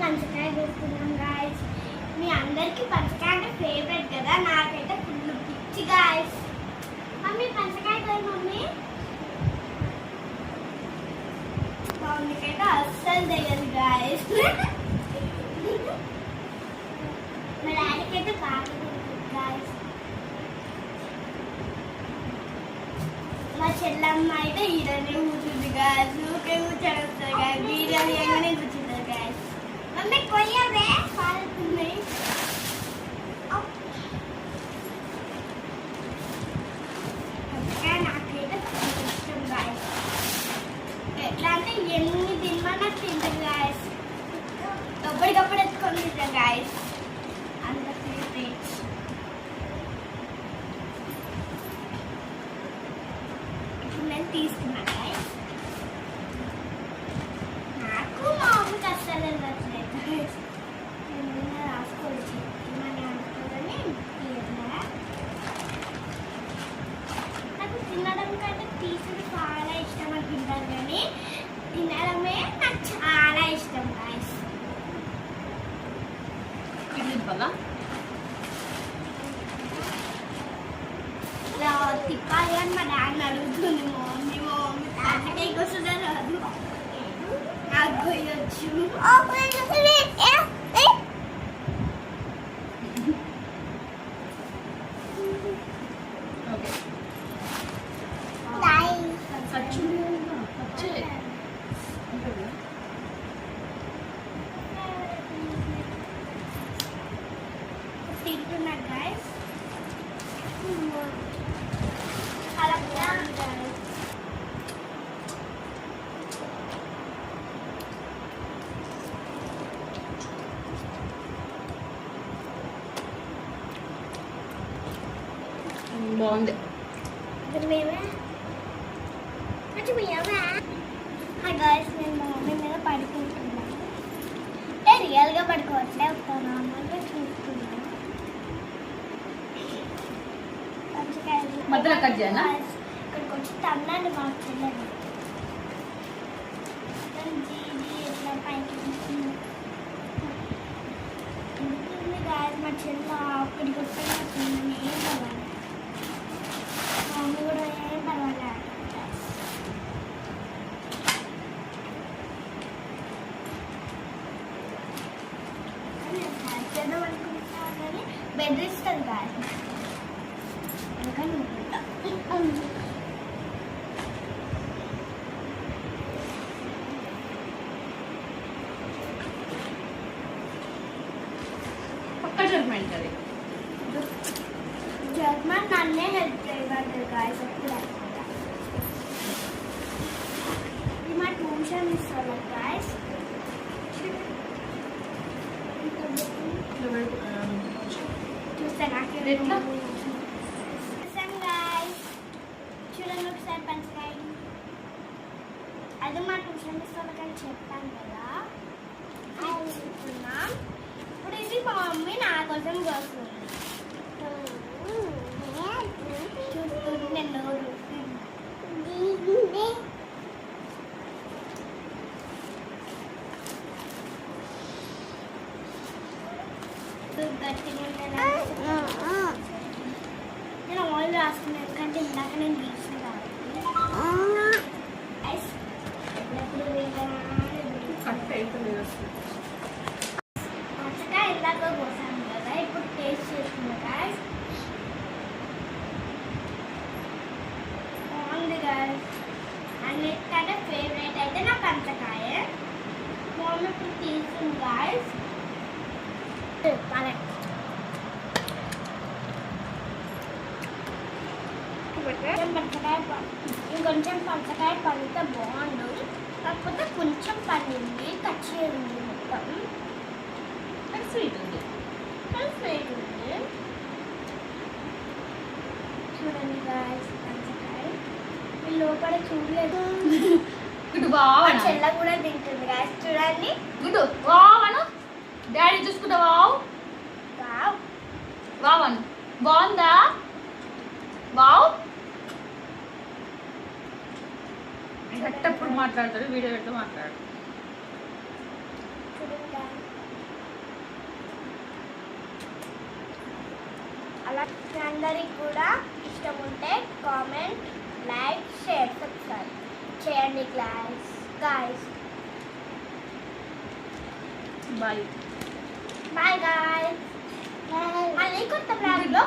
పంచకాయ వేస్తున్నాం గాయస్. మీ అందరికి పంచకాయ అంటే ఫేవరెట్ కదా, నాకైతే ఫుల్ పిచ్చి గాయస్. మమ్మీ పంచకాయ పోయి మమ్మీ. మమ్మీకైతే అస్సలు తెలియదు గాయస్. మా డాడీకి అయితే బాగా తెలియదు గాయస్. మా చెల్లమ్మ అయితే ఈడనే కూర్చుంది గాయస్. ఊకే కూర్చొని గాయస్. వీడియోలు ఏమనే కూర్చుంటారు గాయస్. మమ్మీ కొయ్యవే పాలుతున్నాయి. నాకైతే ఇష్టం గాయస్. ఎట్లా అంటే ఎన్ని తినమన్నా తింటారు గాయస్. ఎప్పటికప్పుడు ఎత్తుకొని తింటాం గాయస్. అంత ఫేవరెట్. ఇప్పుడు నేను తీసుకున్నా గాయస్. నాకు మా అమ్మకి అస్సలు వెళ్ళట్లేదు గాయస్. నేను రాసుకోవచ్చు ఏమని అనుకోదని తీయట్లా. నాకు తినడం కంటే తీసుకుని చాలా ఇష్టం అనుకుంటాను, కానీ తినడమే నాకు చాలా ఇష్టం గాయస్. తిప్పాలి అని మా డాడీని అడుగుతుంది. మా మమ్మీ పంచకాయకి వస్తుందా రాదు, నాకు పోయొచ్చు. తింటున్నా గాయస్. అలా బాగుంది. హాయ్ గాయస్, నేను మా మమ్మీ మీద పడుకుంటున్నాను. అంటే రియల్గా పడుకోవట్లే, ఒక నార్మల్గా చూస్తున్నాను. మధ్యలో కట్ చేయనా? ఇక్కడికి వచ్చి తమ్ముడు మార్చలేదు. ఎట్లా పైకి గాయస్. మా చెల్ల అక్కడికి వచ్చి ఏం పర్వాలి, మా మమ్మీ కూడా ఏం పర్వాలి. చేద్దాం అనుకుంటున్నా కానీ బెడ్ ఇస్తుంది గాయస్. అందుకని పక్క జడ్మెంట్ అది జడ్మెంట్ నన్నే హెల్ప్ చేయగలరు గాయస్. ఎప్పుడు ఇది మా ట్యూషన్ ఇస్తారు గాయస్. చూస్తాను గాయస్. చూడండి ఒకసారి పంచకాయ. అది మా ట్యూషన్ ఇస్తారు కానీ చెప్పాను కదా. చూస్తున్నాం. ఇప్పుడు ఇది మా మమ్మీ నా కోసం కోస్తుంది. చూస్తుంది నేను నేను ఆయిల్ రాసుకున్నాను, ఎందుకంటే ఇందాక నేను తీసిన పంచకాయ ఇలాగ కోసాను కదా. ఇప్పుడు టేస్ట్ చేస్తున్నా గాయస్. బాగుంది గాయస్. అన్నిటికంటే ఫేవరెట్ అయితే నా పంచకాయ. మమ్మీ ఇప్పుడు తీసింది గాయస్. ఇంకొంచెం పంచకాయ పండితే బాగుండు, కాకపోతే కొంచెం పండింది, కచ్చి ఉంది మొత్తం. స్వీట్ ఉంది. స్వీట్ ఉంది. చూడండి గాయస్ పంచకాయ. ఈ లోపల చూడలేదు. గుడ్ బావ. చెల్ల కూడా తింటుంది గాయస్. చూడండి. గుడ్ వావను డాడీ చూసుకుంటా. వావ్ వావ్ వావను బాగుందా? వావ్. ఎప్పుడు మాట్లాడతాడు, వీడియో ఎట్లా మాట్లాడు. చూడండి మీ అందరికి కూడా ఇష్టం ఉంటే కామెంట్, లైక్, షేర్, సబ్స్క్రైబ్ చేయండి గాయస్. బాయ్. Bye guys. మళ్ళీ కొత్త బ్లాగ్లో